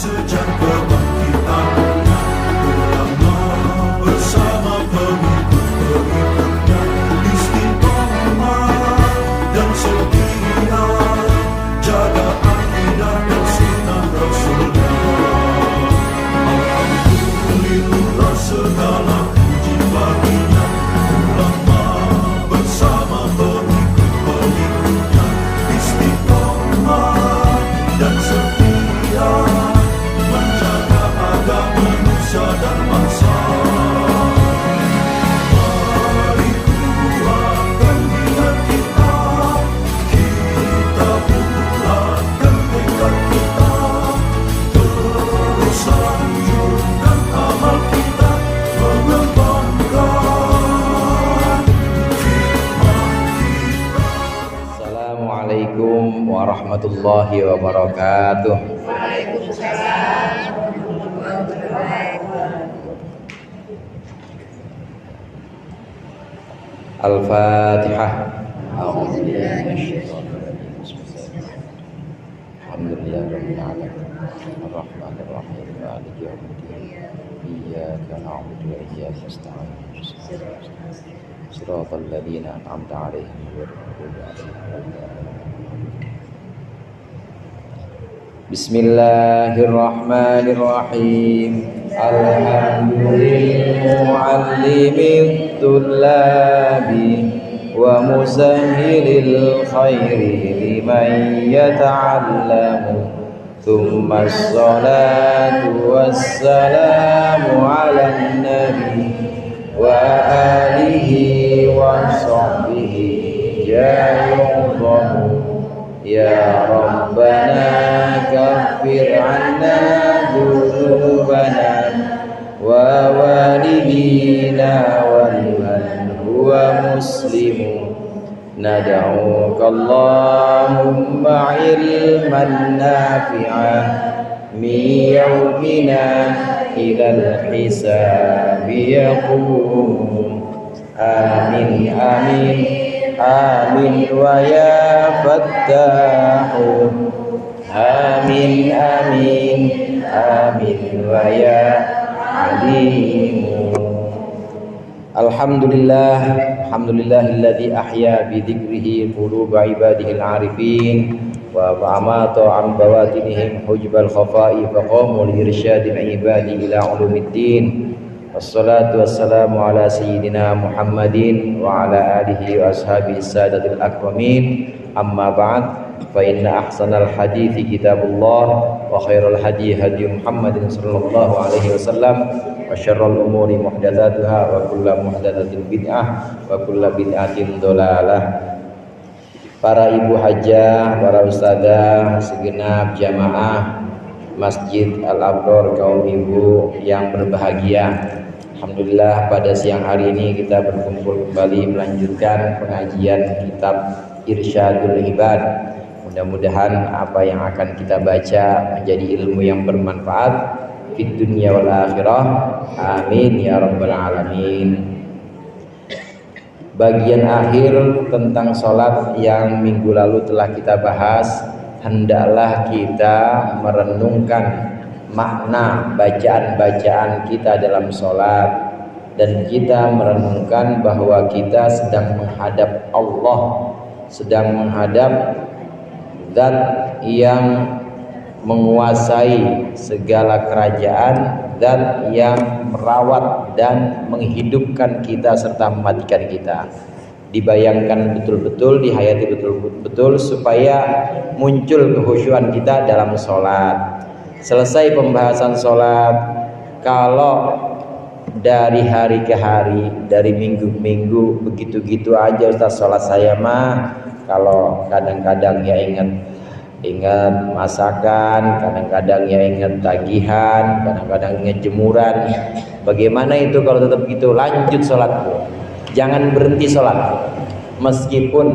sejak kebangkitannya, ulama bersama pengikut-pengikutnya istiqomah dan setia, jaga akidah dan sunnah Rasulnya. Alhamdulillah segala puji baginya, ulama bersama pengikut-pengikutnya istiqomah dan setia, menjaga agama manusia dan bangsa. Mari kuatkan niat kita, kita bulatkan tekad kita, terus lanjutkan amal kita, mengembangkan hikmah kita. Assalamualaikum warahmatullahi wabarakatuh. Al-Fatihah. Alhamdulillahirabbil alamin. Ar-Rahmanir Rahim. Maliki yaumiddin. Iyyaka na'budu wa iyyaka nasta'in. Shiratal ladzina an'amta 'alaihim ghairil maghdubi 'alaihim waladdallin. Bismillahirrahmanirrahim. Alhamdulillahil tullabi wa musahhilil khairi liman yata'allamu. Thumma as-salatu wassalamu 'alan nabi wa alihi wa sahbihi jayudahu. Ya Rabbana kaffir 'anna dhunubana wa walidina wa liman huwa muslimun. Nad'uka Allahumma ilman nafi'an min yawmina ilal hisabi yaqum. Amin amin amin wa ya fattahu. Amin amin amin wa ya alimu. Alhamdulillahilladzi ahya bi dzikrihi quluba ibadihil arifin wa amata an bawatinihim hujbal khafa'i faqamu li irsyadil ibadi ila ulumiddin. Wassalatu wassalamu ala sayyidina Muhammadin wa ala alihi wa ashabihi sadatil akramin. Amma ba'd, fa inna ahsanal hadithi kitabullah wa khairal hadi hadi Muhammadin sallallahu alaihi wasallam wa syarrul umuri muhdatsatuha wa kullu muhdatsatin bid'ah wa kullu bid'atin dhalalah. Para ibu hajah, para ustadzah, segenap jamaah Masjid Al-Abrar kaum ibu yang berbahagia. Alhamdulillah pada siang hari ini kita berkumpul kembali melanjutkan pengajian kitab Irsyadul Ibad. Mudah-mudahan apa yang akan kita baca menjadi ilmu yang bermanfaat fid dunya wal akhirah. Amin ya rabbal alamin. Bagian akhir tentang sholat yang minggu lalu telah kita bahas, hendaklah kita merenungkan makna bacaan-bacaan kita dalam sholat, dan kita merenungkan bahwa kita sedang menghadap Allah, sedang menghadap Zat yang menguasai segala kerajaan, Zat yang merawat dan menghidupkan kita serta mematikan kita. Dibayangkan betul-betul, dihayati betul-betul supaya muncul kehusyuan kita dalam sholat. Selesai pembahasan sholat, kalau dari hari ke hari, dari minggu ke minggu, begitu-gitu aja Ustaz sholat saya mah. Kalau kadang-kadang ya ingat masakan, kadang-kadang ya ingat tagihan, kadang-kadang ingat jemuran. Bagaimana itu kalau tetap gitu? Lanjut sholatku, jangan berhenti sholat. Meskipun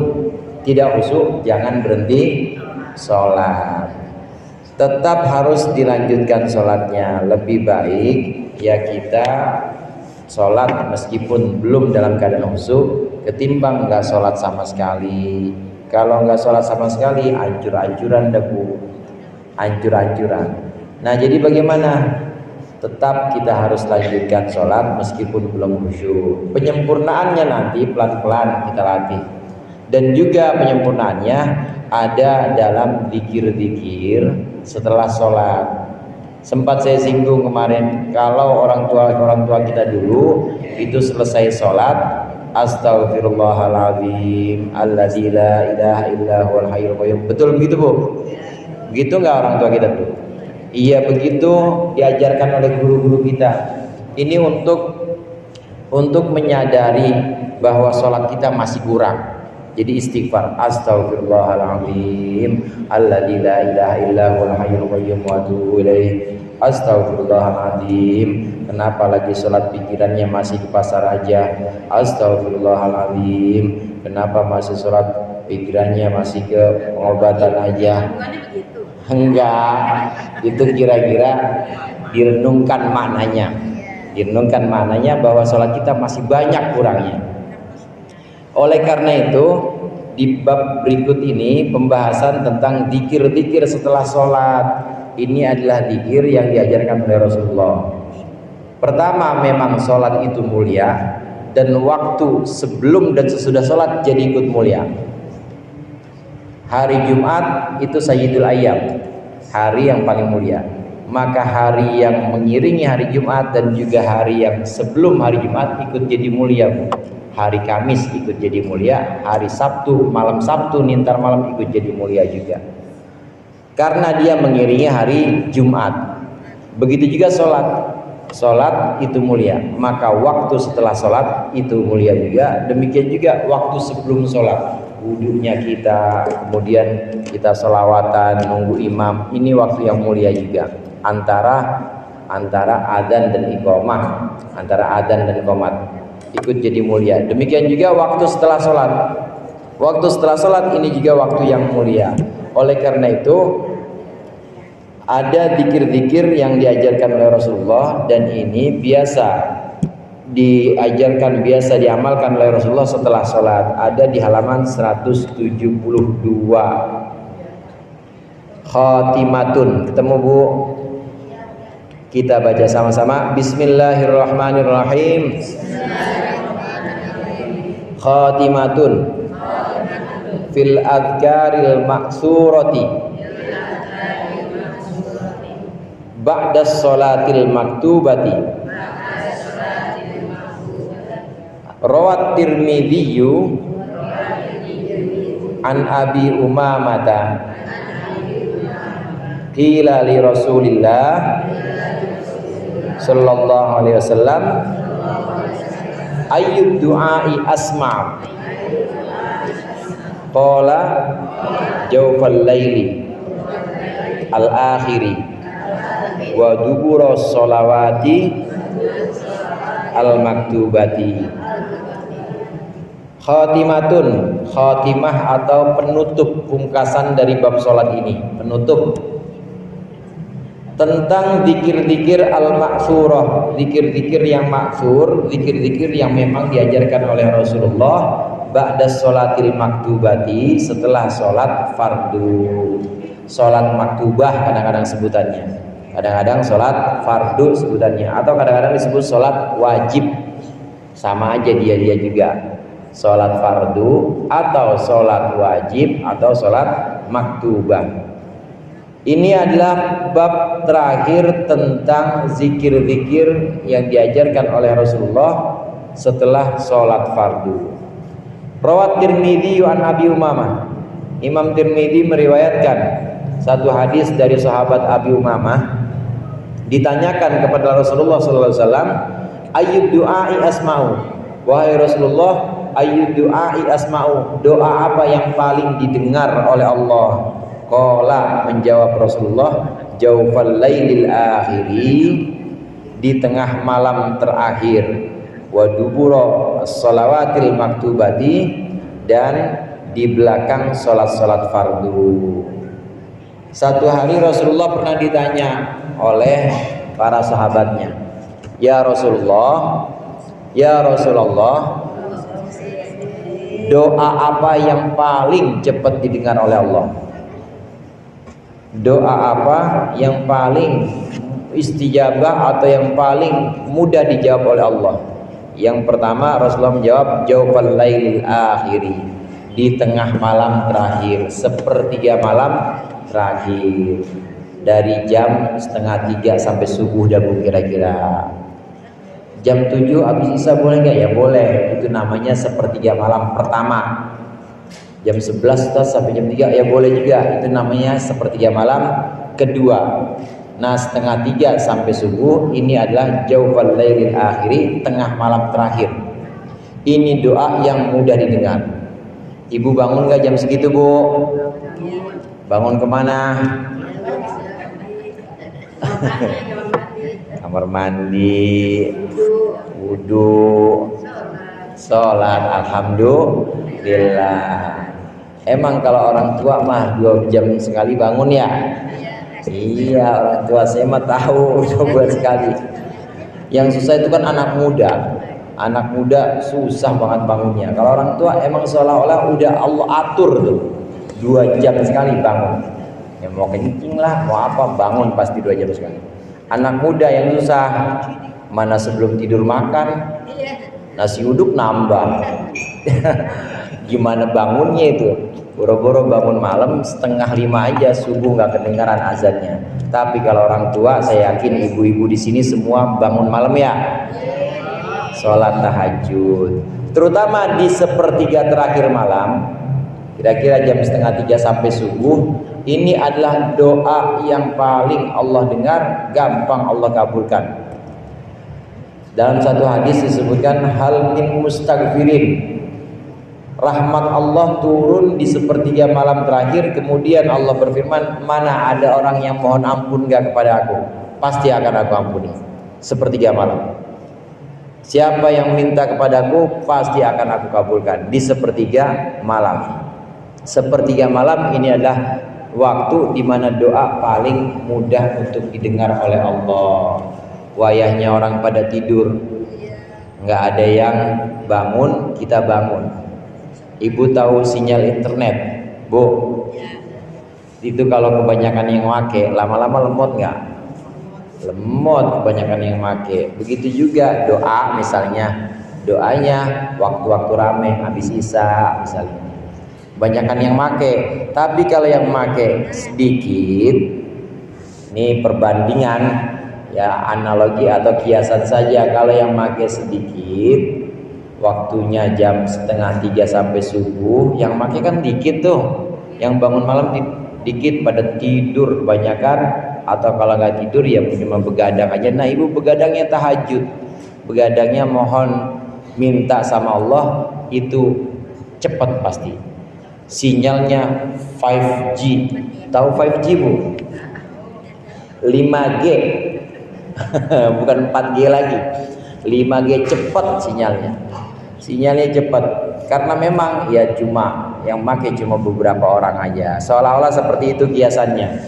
tidak khusyuk, jangan berhenti sholat. Tetap harus dilanjutkan sholatnya. Lebih baik ya kita sholat meskipun belum dalam keadaan khusyuk, ketimbang nggak sholat sama sekali. Kalau nggak sholat sama sekali, ancur-ancuran debu, ancur-ancuran. Nah, jadi bagaimana? Tetap kita harus lanjutkan sholat meskipun belum khusyuk. Penyempurnaannya nanti pelan-pelan kita latih. Dan juga penyempurnaannya ada dalam zikir-zikir setelah sholat. Sempat saya singgung kemarin, kalau orang tua kita dulu itu selesai sholat, Astaghfirullahaladzim alladzi la ilaha illa huwal hayyul qayyum. Betul begitu, Bu? Begitu nggak orang tua kita tuh? Iya, begitu diajarkan oleh guru-guru kita. Ini untuk menyadari bahwa sholat kita masih kurang. Jadi istighfar, Astaghfirullahaladzim alladzi la ilaha illa huwal hayyul qayyum wa atubu ilaih. Astaghfirullahaladzim, kenapa lagi sholat pikirannya masih di pasar aja? Astaghfirullahaladzim, kenapa masih sholat pikirannya masih ke pengobatan aja? Enggak, itu kira-kira direnungkan maknanya. Direnungkan maknanya bahwa sholat kita masih banyak kurangnya. Oleh karena itu, di bab berikut ini pembahasan tentang zikir-zikir setelah sholat. Ini adalah zikir yang diajarkan oleh Rasulullah. Pertama, memang sholat itu mulia, dan waktu sebelum dan sesudah sholat jadi ikut mulia. Hari Jumat itu Sayyidul Ayyam, hari yang paling mulia. Maka hari yang mengiringi hari Jumat dan juga hari yang sebelum hari Jumat ikut jadi mulia. Hari Kamis ikut jadi mulia, hari Sabtu, malam Sabtu, nintar malam ikut jadi mulia juga. Karena dia mengiringi hari Jumat. Begitu juga sholat itu mulia, maka waktu setelah sholat itu mulia juga. Demikian juga waktu sebelum sholat, wudhunya kita, kemudian kita sholawatan, nunggu imam, ini waktu yang mulia juga. Antara adzan dan iqamah, antara adzan dan qomat ikut jadi mulia. Demikian juga waktu setelah sholat. Waktu setelah sholat ini juga waktu yang mulia. Oleh karena itu ada zikir-zikir yang diajarkan oleh Rasulullah, dan ini biasa diajarkan, biasa diamalkan oleh Rasulullah setelah sholat. Ada di halaman 172. Khatimatun, ketemu Bu? Kita baca sama-sama. Bismillahirrahmanirrahim. Khatimatun fil adhkaril maksurati ba'das sholatil maktubati. Rawat Tirmidhiyu an Abi Umamata qila li Rasulillah sallallahu alaihi wasallam ayyud du'ai asma', qala jawfal laili al-akhiri wa dubura sholawati al-maktubati. Khatimatun, khatimah atau penutup, pungkasan dari bab sholat ini, penutup tentang zikir-zikir al-maksurah, zikir-zikir yang maksur, zikir-zikir yang memang diajarkan oleh Rasulullah ba'das sholatil maktubati, setelah sholat fardu. Sholat maktubah kadang-kadang sebutannya, kadang-kadang sholat fardu sebutannya, atau kadang-kadang disebut sholat wajib. Sama aja dia juga, sholat fardu atau sholat wajib atau sholat maktubah. Ini adalah bab terakhir tentang zikir-zikir yang diajarkan oleh Rasulullah setelah sholat fardu. Rawat Tirmidzi an Abi Umamah. Imam Tirmidzi meriwayatkan satu hadis dari sahabat Abi Umamah. Ditanyakan kepada Rasulullah SAW, ayyud du'ai asma'u, wahai Rasulullah, ayyud du'ai asma'u, doa apa yang paling didengar oleh Allah? Qala, menjawab Rasulullah, jawfal lailil akhiri, di tengah malam terakhir, wa dubura sholawatil maktubati, dan di belakang sholat-sholat fardu. Satu hari Rasulullah pernah ditanya oleh para sahabatnya, ya Rasulullah, doa apa yang paling cepat didengar oleh Allah? Doa apa yang paling istijabah atau yang paling mudah dijawab oleh Allah? Yang pertama, Rasulullah menjawab jawabal lailil akhiri, di tengah malam terakhir, sepertiga malam terakhir, dari jam 2:30 sampai subuh dah Bu, kira-kira jam 7 habis isya boleh nggak? Ya boleh, itu namanya sepertiga malam pertama. Jam 11 sampai jam 3 ya boleh juga, itu namanya sepertiga malam kedua. Nah 2:30 sampai subuh ini adalah jawfal lailil akhiri, tengah malam terakhir. Ini doa yang mudah didengar. Ibu bangun nggak jam segitu Bu? Bangun kemana? Kamar mandi, wudhu, sholat, alhamdulillah. Emang kalau orang tua mah 2 jam sekali bangun ya? Iya, orang tua saya mah tahu 2 bulan sekali. Yang susah itu kan anak muda. Anak muda susah banget bangunnya. Kalau orang tua emang seolah-olah udah Allah atur tuh 2 jam sekali bangun. Ya mau kencing lah, mau apa bangun pasti 2 jam sekali. Anak muda yang susah, mana sebelum tidur makan, nasi uduk nambah. Gimana bangunnya itu? Boro-boro bangun malam 4:30 aja subuh nggak kedengaran azannya. Tapi kalau orang tua, saya yakin ibu-ibu di sini semua bangun malam ya, sholat tahajud. Terutama di sepertiga terakhir malam, kira-kira jam 2:30 sampai subuh. Ini adalah doa yang paling Allah dengar, gampang Allah kabulkan. Dalam satu hadis disebutkan hal min mustaghfirin, rahmat Allah turun di sepertiga malam terakhir. Kemudian Allah berfirman, mana ada orang yang mohon ampun gak kepada aku, pasti akan aku ampuni. Sepertiga malam, siapa yang minta kepadaku pasti akan aku kabulkan. Di sepertiga malam. Sepertiga malam ini adalah waktu di mana doa paling mudah untuk didengar oleh Allah. Wayahnya orang pada tidur, nggak ada yang bangun, kita bangun. Ibu tahu sinyal internet, Bu? Itu kalau kebanyakan yang make, lama-lama lemot nggak? Lemot kebanyakan yang make. Begitu juga doa, misalnya doanya waktu-waktu rame, habis isya misalnya. Banyakan yang make, tapi kalau yang make sedikit, ini perbandingan ya, analogi atau kiasan saja. Kalau yang make sedikit, waktunya jam 2:30 sampai subuh, yang make kan dikit tuh, yang bangun malam dikit, pada tidur kebanyakan, atau kalau nggak tidur ya cuma begadang aja. Nah ibu begadangnya tahajud, begadangnya mohon minta sama Allah, itu cepat pasti. Sinyalnya 5G, tahu 5G Bu? 5G bukan 4G lagi, 5G cepat sinyalnya cepat, karena memang ya cuma yang make cuma beberapa orang aja, seolah-olah seperti itu kiasannya.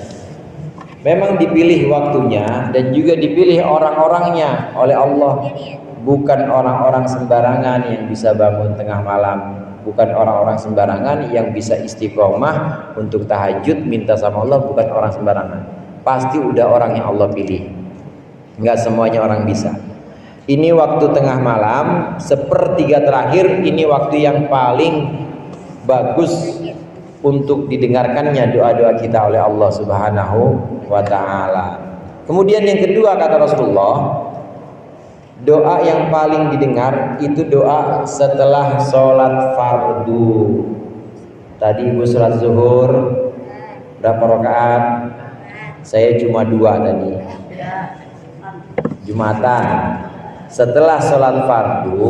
Memang dipilih waktunya dan juga dipilih orang-orangnya oleh Allah, bukan orang-orang sembarangan yang bisa bangun tengah malam, bukan orang-orang sembarangan yang bisa istiqomah untuk tahajud minta sama Allah, bukan orang sembarangan. Pasti udah orang yang Allah pilih. Enggak semuanya orang bisa. Ini waktu tengah malam, sepertiga terakhir, ini waktu yang paling bagus untuk didengarkannya doa-doa kita oleh Allah Subhanahu wa ta'ala. Kemudian yang kedua kata Rasulullah, doa yang paling didengar itu doa setelah sholat fardu. Tadi ibu sholat zuhur berapa rakaat? Saya cuma 2 tadi, Jumatan. Setelah sholat fardu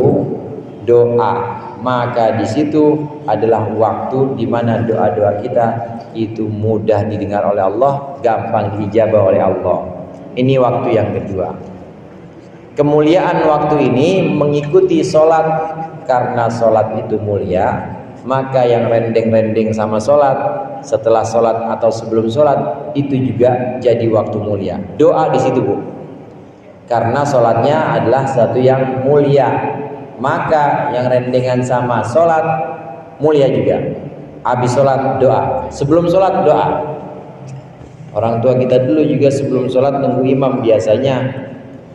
doa, maka di situ adalah waktu di mana doa-doa kita itu mudah didengar oleh Allah, gampang dijabah oleh Allah. Ini waktu yang kedua. Kemuliaan waktu ini mengikuti sholat, karena sholat itu mulia, maka yang rendeng-rendeng sama sholat, setelah sholat atau sebelum sholat itu juga jadi waktu mulia. Doa di situ Bu, karena sholatnya adalah satu yang mulia, maka yang rendengan sama sholat mulia juga. Habis sholat doa, sebelum sholat doa. Orang tua kita dulu juga sebelum sholat nunggu imam biasanya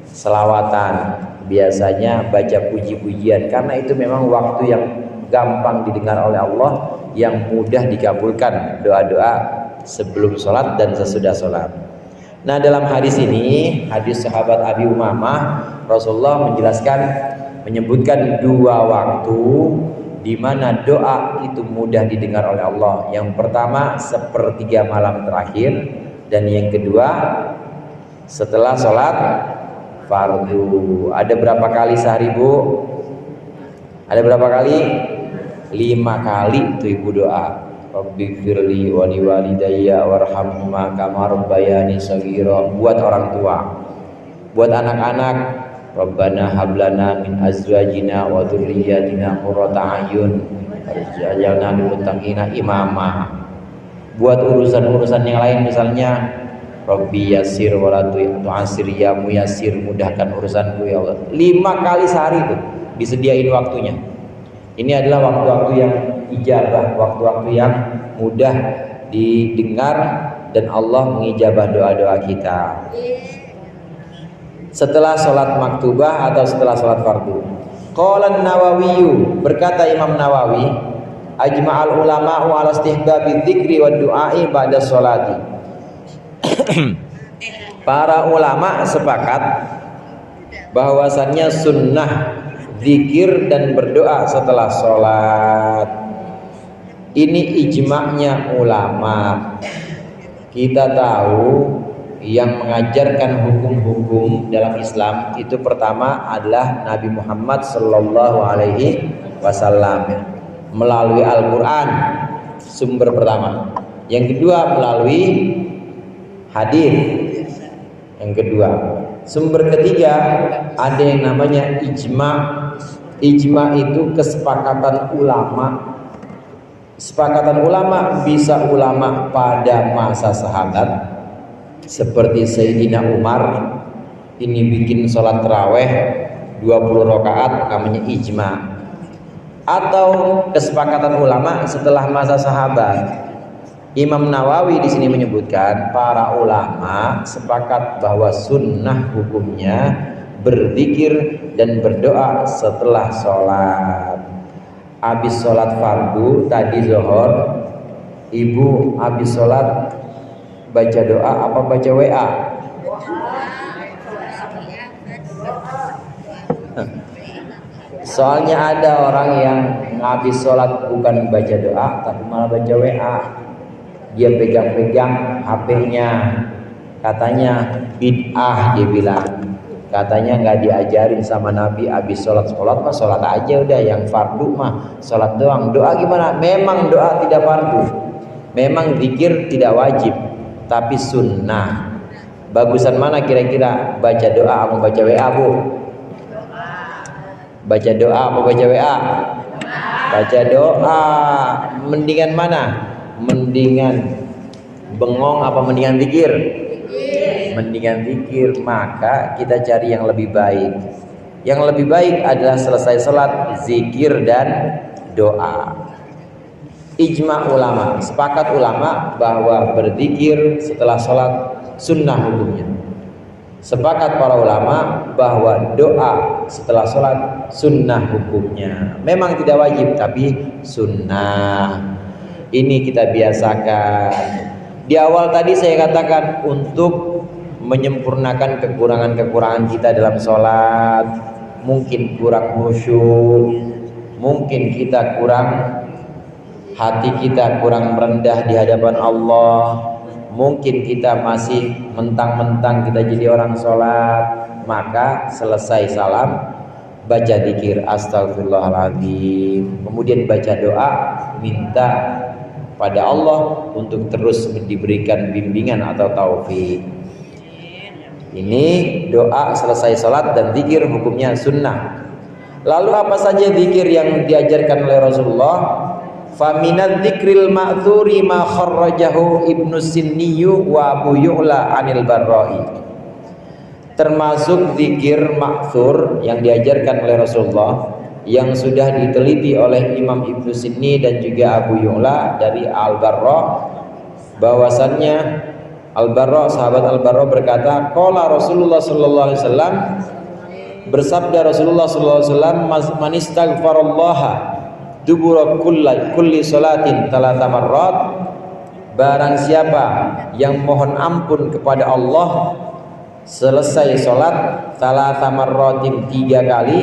selawatan, biasanya baca puji-pujian, karena itu memang waktu yang gampang didengar oleh Allah, yang mudah dikabulkan doa-doa sebelum sholat dan sesudah sholat. Nah, dalam hadis ini, hadis sahabat Abi Umamah, Rasulullah menjelaskan, menyebutkan dua waktu di mana doa itu mudah didengar oleh Allah. Yang pertama sepertiga malam terakhir, dan yang kedua setelah sholat fardu. Ada berapa kali sehari, Bu? Ada berapa kali? 5 kali tuh Ibu doa. Rabbighfirli wa liwalidayya warhamhuma kama rabbayani shaghira. Buat orang tua, buat anak-anak, Rabbana hablana min azwajina wa dzurriyyatina qurrata a'yun waj'alna lil muttaqina imama. Buat urusan-urusan yang lain, misalnya Rabbi yassir wa la tu'assir ya muyassir, mudahkan urusanku ya Allah. 5 kali sehari itu disediain waktunya. Ini adalah waktu-waktu yang ijabah, waktu-waktu yang mudah didengar dan Allah mengijabah doa-doa kita. Setelah sholat maktubah atau setelah sholat fardu. Qala an-Nawawi, berkata Imam Nawawi, ajma'al ulama'u ala istihbabi dzikri wa du'ai ba'da sholati. Para ulama sepakat bahwasannya sunnah zikir dan berdoa setelah sholat. Ini ijma'nya ulama. Kita tahu yang mengajarkan hukum-hukum dalam Islam itu pertama adalah Nabi Muhammad Sallallahu Alaihi Wasallam melalui Al-Quran, sumber pertama. Yang kedua melalui hadis. Yang kedua, sumber ketiga ada yang namanya ijma. Ijma itu kesepakatan ulama. Kesepakatan ulama bisa ulama pada masa sahabat, seperti Sayyidina Umar ini bikin sholat taraweh 20 rakaat, namanya ijma. Atau kesepakatan ulama setelah masa sahabat. Imam Nawawi di sini menyebutkan para ulama sepakat bahwa sunnah hukumnya berzikir dan berdoa setelah sholat. Habis sholat fardu tadi zuhur, ibu habis sholat baca doa apa baca WA? Soalnya ada orang yang habis sholat bukan baca doa tapi malah baca WA. Dia pegang-pegang HP-nya, katanya bid'ah, dia bilang. Katanya nggak diajarin sama Nabi habis sholat mah sholat aja udah, yang fardu mah sholat doang. Doa gimana? Memang doa tidak fardu, memang zikir tidak wajib, tapi sunnah. Bagusan mana kira-kira, baca doa atau baca WA, Bu? Baca doa atau baca WA? Baca doa. Mendingan mana? Mendingan bengong apa mendingan zikir? Mendingan zikir. Maka kita cari yang lebih baik. Yang lebih baik adalah selesai sholat zikir dan doa. Ijma ulama, sepakat ulama bahwa berzikir setelah sholat sunnah hukumnya. Sepakat para ulama bahwa doa setelah sholat sunnah hukumnya. Memang tidak wajib tapi sunnah. Ini kita biasakan. Di awal tadi saya katakan untuk menyempurnakan kekurangan-kekurangan kita dalam sholat. Mungkin kurang khusyuk, mungkin kita kurang, hati kita kurang merendah di hadapan Allah, mungkin kita masih mentang-mentang kita jadi orang sholat. Maka selesai salam baca zikir astagfirullahaladzim, kemudian baca doa, minta pada Allah untuk terus diberikan bimbingan atau taufik. Ini doa selesai sholat dan zikir hukumnya sunnah. Lalu apa saja zikir yang diajarkan oleh Rasulullah? Faminadz dzikril ma'tsuri ma kharrajahu Ibnu Sinniyu wa Abu Yu'la anil Barra'i. Termasuk zikir ma'tsur yang diajarkan oleh Rasulullah yang sudah diteliti oleh Imam Ibnu Sinni dan juga Abu Yu'la dari Al-Barra, bahwasannya Al-Barra, sahabat Al-Barra berkata, qala Rasulullah sallallahu alaihi wasallam, bersabda Rasulullah sallallahu alaihi wasallam, man istaghfarallaha dubura kulli salatin talata marrat, barang siapa yang mohon ampun kepada Allah selesai sholat talata marratin 3 kali,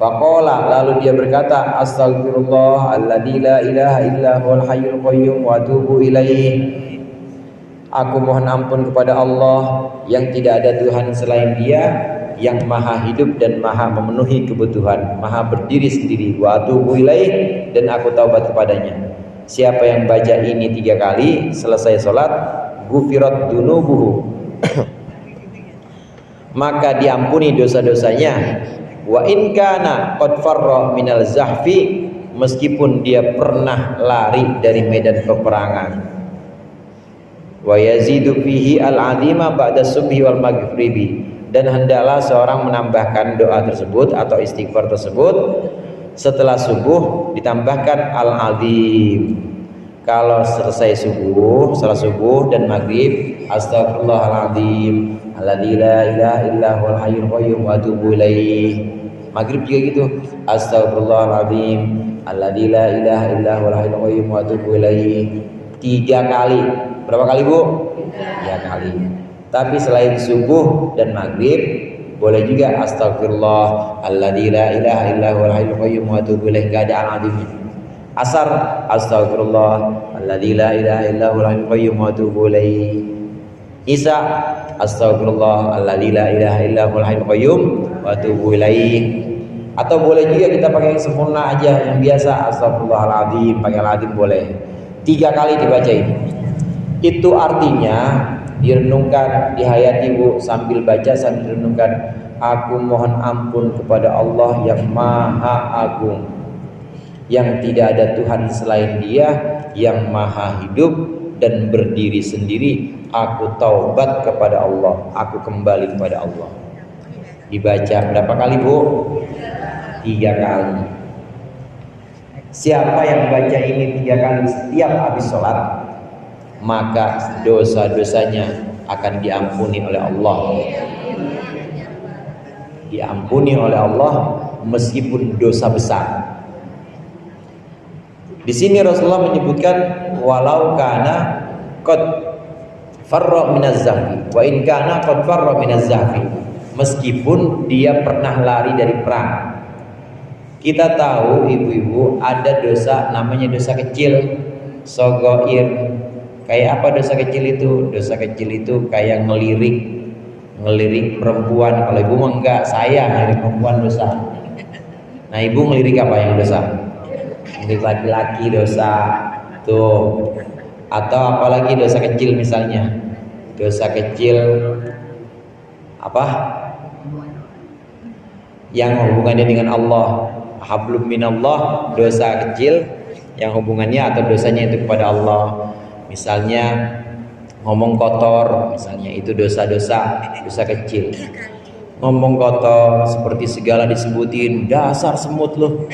faqala, lalu dia berkata, astaghfirullah alladzi la ilaha illa huwal hayyul qayyum wa atubu ilaih, aku mohon ampun kepada Allah yang tidak ada Tuhan selain Dia, yang maha hidup dan maha memenuhi kebutuhan, maha berdiri sendiri, wa atubu ilaih, dan aku taubat kepadanya. Siapa yang baca ini 3 kali selesai sholat, gufirat dunubuhu, maka diampuni dosa-dosanya. Wa in kana qad farra minal zahfi, meskipun dia pernah lari dari medan peperangan. Wa yazidu fihi al-azima ba'da subhi wal maghribi, dan hendaklah seorang menambahkan doa tersebut atau istighfar tersebut setelah subuh, ditambahkan al-azim. Kalau selesai subuh, setelah subuh dan maghrib, astagfirullahaladzim alladzi la ilaha illa huwal hayyul qayyum wa atubu ilaih. Maghrib juga gitu, astagfirullahaladzim alladzi la ilaha illa huwal hayyul qayyum wa atubu ilaih. 3 kali. Berapa kali, Bu? 3 kali. Tapi selain subuh dan maghrib boleh juga astagfirullah alladzi la ilaha illa huwal hayyul qayyum wa atubu ilaih, enggak ada al-azimnya. Asar, astagfirullah alladzi la ilaha illa huwal hayyul qayyum wa atubu ilaih. Isya, astagfirullah alladzi la ilaha illa huwal hayyul qayyum wa atubu ilaih. Atau boleh juga kita pakai yang sempurna aja, yang biasa, astagfirullahaladzim, pakai al-azim boleh. 3 kali dibaca ini. Itu artinya direnungkan, dihayati, Bu, sambil baca sambil renungkan, aku mohon ampun kepada Allah yang maha agung, yang tidak ada Tuhan selain Dia, yang maha hidup dan berdiri sendiri. Aku taubat kepada Allah, aku kembali kepada Allah. Dibaca berapa kali, Bu? 3 kali. Siapa yang baca ini 3 kali setiap habis sholat, maka dosa-dosanya akan diampuni oleh Allah. Diampuni oleh Allah meskipun dosa besar. Di sini Rasulullah menyebutkan walau kana qad farra minaz zahfi wa in kana qad farra minaz zahfi, meskipun dia pernah lari dari perang. Kita tahu ibu-ibu ada dosa namanya dosa kecil, sogoir. Kayak apa dosa kecil itu? Dosa kecil itu kayak ngelirik perempuan. Kalau ibu mah enggak, saya ngelirik perempuan dosa. Nah, ibu ngelirik apa yang dosa? Ngelirik laki-laki dosa tuh. Atau apalagi dosa kecil misalnya, dosa kecil apa? Yang hubungannya dengan Allah, hablum minallah, dosa kecil yang hubungannya atau dosanya itu kepada Allah. Misalnya ngomong kotor, misalnya itu dosa-dosa, dosa kecil. Ngomong kotor seperti segala disebutin, dasar semut loh,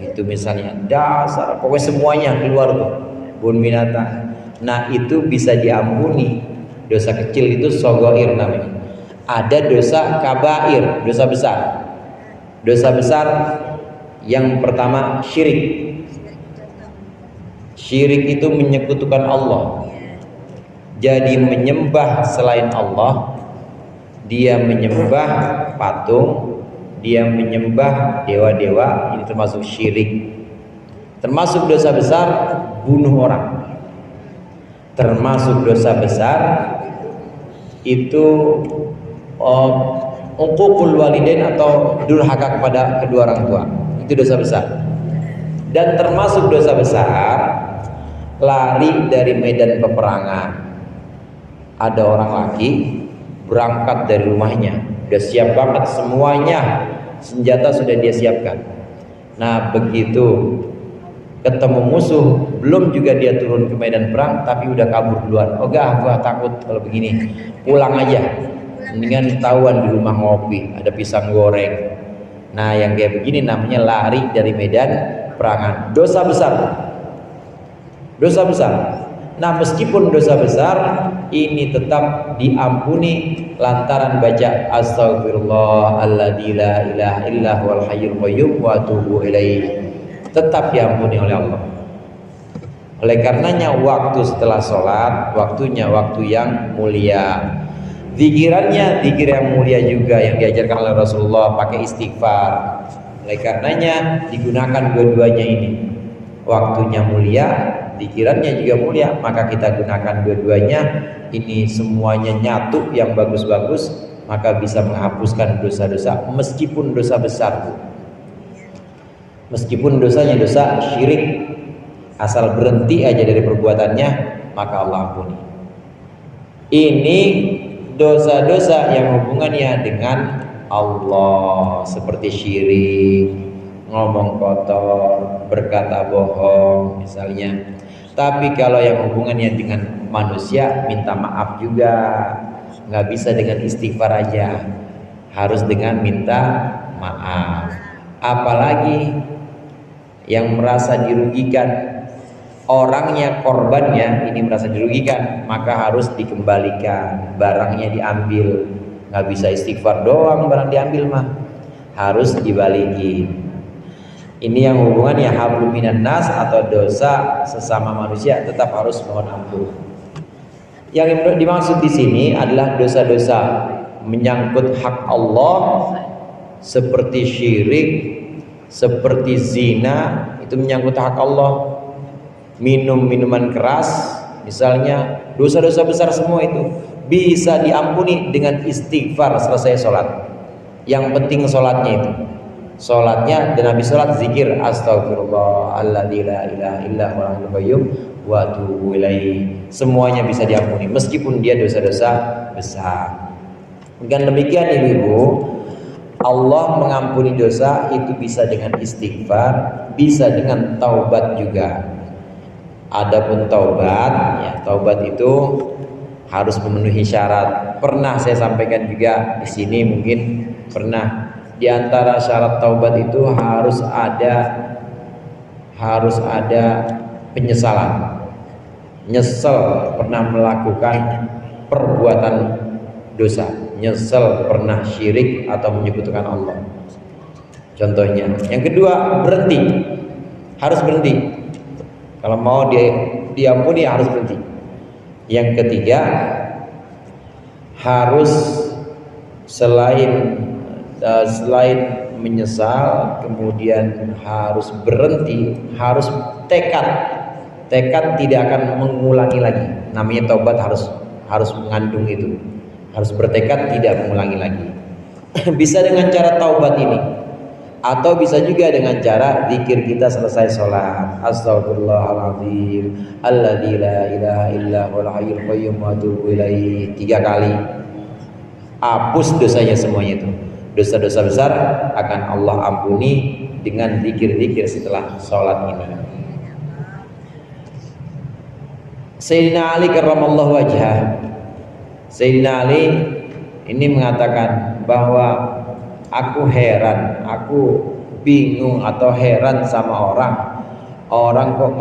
itu misalnya, dasar, pokoknya semuanya keluar tuh, bun binatang. Nah, itu bisa diampuni. Dosa kecil itu sogoir namanya. Ada dosa kabair, dosa besar. Dosa besar yang pertama syirik. Syirik itu menyekutukan Allah. Jadi menyembah selain Allah, dia menyembah patung, dia menyembah dewa-dewa, ini termasuk syirik. Termasuk dosa besar bunuh orang. Termasuk dosa besar itu uququl walidain atau durhaka kepada kedua orang tua. Itu dosa besar. Dan termasuk dosa besar lari dari medan peperangan. Ada orang laki berangkat dari rumahnya, udah siap banget semuanya, senjata sudah dia siapkan. Nah, begitu ketemu musuh, belum juga dia turun ke medan perang, tapi udah kabur duluan. Oh gak, gua takut kalau begini, pulang aja, mendingan ketahuan di rumah ngopi, ada pisang goreng. Nah, yang kayak begini namanya lari dari medan perangan. Dosa besar. Dosa besar. Nah, meskipun dosa besar ini tetap diampuni lantaran baca astaghfirullahalladzi la ilaha illa huwal hayyul qayyum wa atubu ilaih. Tetap diampuni oleh Allah. Oleh karenanya waktu setelah sholat waktunya waktu yang mulia. Zikirannya zikir yang mulia juga yang diajarkan oleh Rasulullah, pakai istighfar. Oleh karenanya digunakan dua-duanya ini. Waktunya mulia, pikirannya juga mulia, maka kita gunakan dua-duanya. Ini semuanya nyatu yang bagus-bagus, maka bisa menghapuskan dosa-dosa meskipun dosa besar. Meskipun dosanya dosa syirik, asal berhenti aja dari perbuatannya, maka Allah ampuni. Ini dosa-dosa yang hubungannya dengan Allah, seperti syirik, ngomong kotor, berkata bohong misalnya. Tapi kalau yang hubungannya dengan manusia, minta maaf juga. Nggak bisa dengan istighfar aja, harus dengan minta maaf. Apalagi yang merasa dirugikan, orangnya, korbannya ini merasa dirugikan, maka harus dikembalikan, barangnya diambil. Nggak bisa istighfar doang barang diambil mah, harus dibalikin. Ini yang hubungannya hablum minan nas atau dosa sesama manusia, tetap harus mohon ampun. Yang dimaksud di sini adalah dosa-dosa menyangkut hak Allah seperti syirik, seperti zina, itu menyangkut hak Allah. Minum minuman keras misalnya, dosa-dosa besar semua itu bisa diampuni dengan istighfar selesai sholat. Yang penting sholatnya itu, sholatnya dan habis sholat zikir astaghfirullahalladzi la ilaha illa huwal hayyul qayyum wa atubu ilaih. Semuanya bisa diampuni meskipun dia dosa-dosa besar. Dengan demikian ibu-ibu, Allah mengampuni dosa itu bisa dengan istighfar, bisa dengan taubat juga. Adapun taubat, ya taubat itu harus memenuhi syarat. Pernah saya sampaikan juga di sini, mungkin pernah. Di antara syarat taubat itu harus ada penyesalan. Nyesel pernah melakukan perbuatan dosa, nyesel pernah syirik atau menyekutukan Allah. Contohnya. Yang kedua, berhenti. Harus berhenti. Kalau mau diampuni harus berhenti. Yang ketiga, harus selain menyesal, kemudian harus berhenti, harus tekad tidak akan mengulangi lagi. Namanya taubat harus mengandung itu, harus bertekad tidak mengulangi lagi. Bisa dengan cara taubat ini, atau bisa juga dengan cara zikir kita selesai sholat, astaghfirullahaladzim alladzi la ilaha illa huwal hayyul qayyum wa atubu ilaih 3 kali. Hapus dosanya semuanya itu. Dosa-dosa besar akan Allah ampuni dengan zikir-zikir setelah sholat ini. Sayyidina Ali karramallahu wajhah, Sayyidina Ali ini mengatakan bahwa aku heran, aku bingung atau heran sama orang kok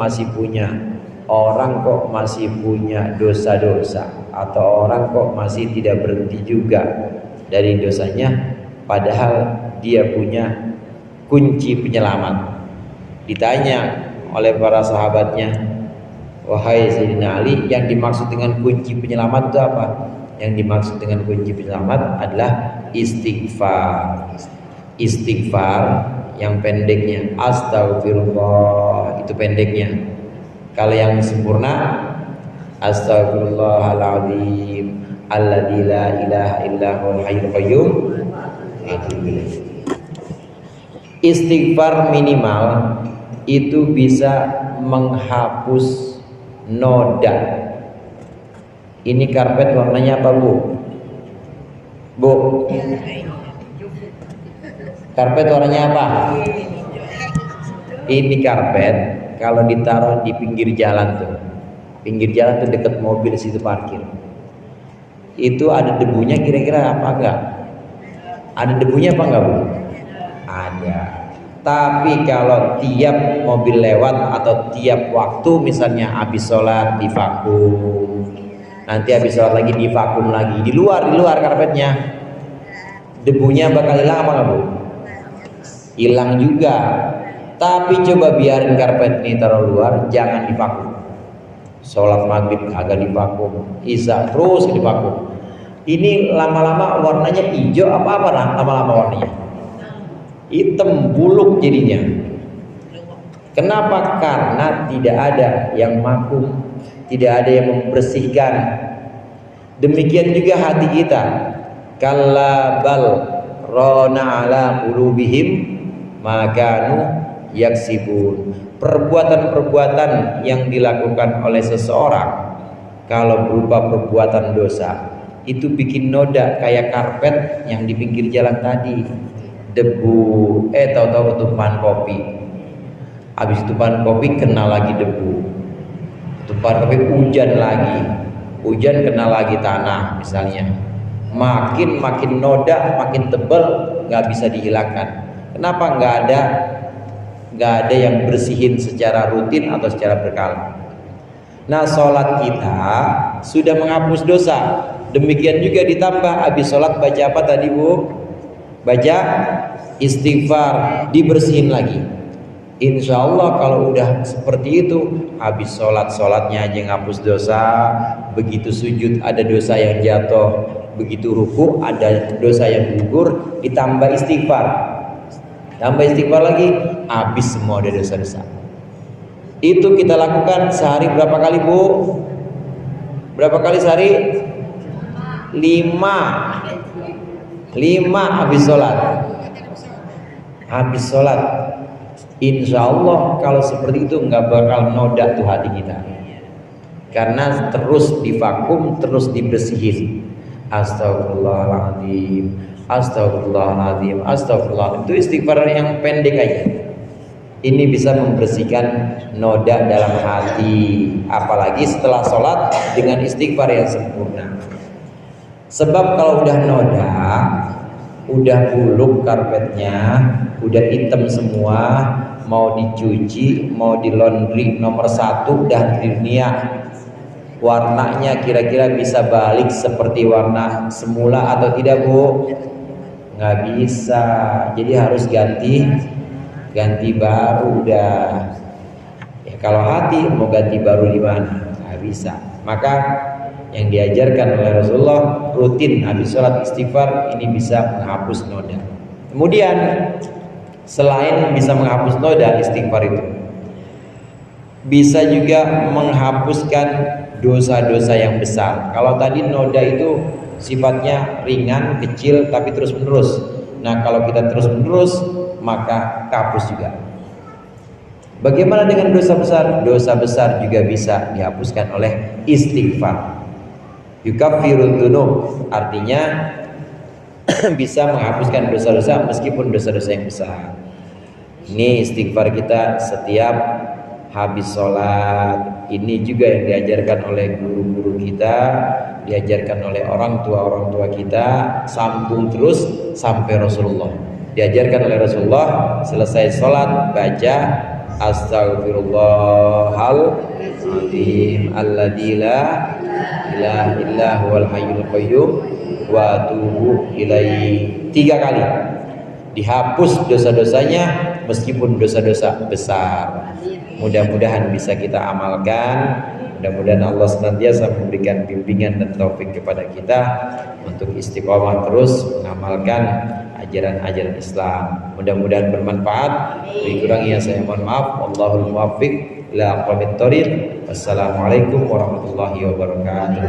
masih punya dosa-dosa, atau orang kok masih tidak berhenti juga dari dosanya, padahal dia punya kunci penyelamat. Ditanya oleh para sahabatnya, wahai Sayyidina Ali, yang dimaksud dengan kunci penyelamat itu apa? Yang dimaksud dengan kunci penyelamat adalah istighfar. Istighfar yang pendeknya astagfirullah, itu pendeknya. Kalau yang sempurna astaghfirullahaladzim alladzi la ilaha illa huwal hayyul qayyum. Istighfar minimal itu bisa menghapus noda. Ini karpet warnanya apa, Bu? Bu, karpet warnanya apa? Ini karpet kalau ditaruh di pinggir jalan tuh deket mobil situ parkir, itu ada debunya kira-kira apa enggak? Ada debunya apa enggak, Bu? Ada. Tapi kalau tiap mobil lewat atau tiap waktu misalnya habis sholat di vakum, nanti habis sholat lagi di vakum lagi, di luar karpetnya, debunya bakal hilang apa nggak Bu? Hilang juga. Tapi coba biarin karpet ini taruh luar, jangan di vakum. Sholat maghrib agak di vakum, isya terus di vakum. Ini lama-lama warnanya hijau apa nah? Lama-lama warnanya hitam buluk jadinya. Kenapa? Karena tidak ada yang vakum, tidak ada yang membersihkan. Demikian juga hati kita. Kalla bal rona ala qulubihim makanu yaksibun. Perbuatan-perbuatan yang dilakukan oleh seseorang kalau berupa perbuatan dosa itu bikin noda kayak karpet yang di pinggir jalan tadi. Debu, tahu-tahu tumpahan kopi. Habis tumpahan kopi kena lagi debu. Tumpahan kopi hujan lagi. Hujan kena lagi tanah misalnya. Makin noda, makin tebal, nggak bisa dihilangkan. Kenapa? Nggak ada yang bersihin secara rutin atau secara berkala. Nah, sholat kita sudah menghapus dosa. Demikian juga ditambah habis sholat baca apa tadi Bu? Baca istighfar, dibersihin lagi. Insya Allah kalau udah seperti itu, habis sholatnya aja ngapus dosa. Begitu sujud ada dosa yang jatuh, begitu ruku ada dosa yang gugur, ditambah istighfar, tambah istighfar lagi, habis semua ada dosa-dosa. Itu kita lakukan sehari berapa kali Bu? Berapa kali sehari? 5 habis sholat. Insya Allah kalau seperti itu nggak bakal noda tuh hati kita, karena terus divakum, terus dibersihin. Astagfirullahaladzim, astagfirullahaladzim, astagfirullah. Itu istighfar yang pendek aja. Ini bisa membersihkan noda dalam hati, apalagi setelah sholat dengan istighfar yang sempurna. Sebab kalau udah noda, udah buluk karpetnya, udah hitam semua, mau dicuci, mau di laundry nomor 1 udah di dunia, warnanya kira-kira bisa balik seperti warna semula atau tidak Bu? Nggak bisa. Jadi harus ganti baru udah. Ya, kalau hati mau ganti baru di mana? Nggak bisa. Maka yang diajarkan oleh Rasulullah, rutin habis sholat istighfar, ini bisa menghapus noda. Kemudian selain bisa menghapus noda, istighfar itu bisa juga menghapuskan dosa-dosa yang besar. Kalau tadi noda itu sifatnya ringan, kecil, tapi terus menerus. Nah, kalau kita terus menerus, maka hapus juga. Bagaimana dengan dosa besar? Dosa besar juga bisa dihapuskan oleh istighfar. Yukaffirud dzunub, artinya bisa menghapuskan dosa-dosa meskipun dosa-dosa yang besar. Ini istighfar kita setiap habis sholat. Ini juga yang diajarkan oleh guru-guru kita, diajarkan oleh orang tua kita, sambung terus sampai Rasulullah. Diajarkan oleh Rasulullah, selesai sholat baca Astaghfirullahaladzim alladzi la ilaha illa huwal hayyul qayyum wa atubu ilaihi 3 kali. Dihapus dosa-dosanya meskipun dosa-dosa besar. Mudah-mudahan bisa kita amalkan. Mudah-mudahan Allah senantiasa memberikan bimbingan dan taufik kepada kita untuk istiqomah terus mengamalkan ajaran-ajaran Islam. Mudah-mudahan bermanfaat. Kurangnya saya mohon maaf. Wallahul muwaffiq ila aqwamit thoriq. Wassalamualaikum warahmatullahi wabarakatuh.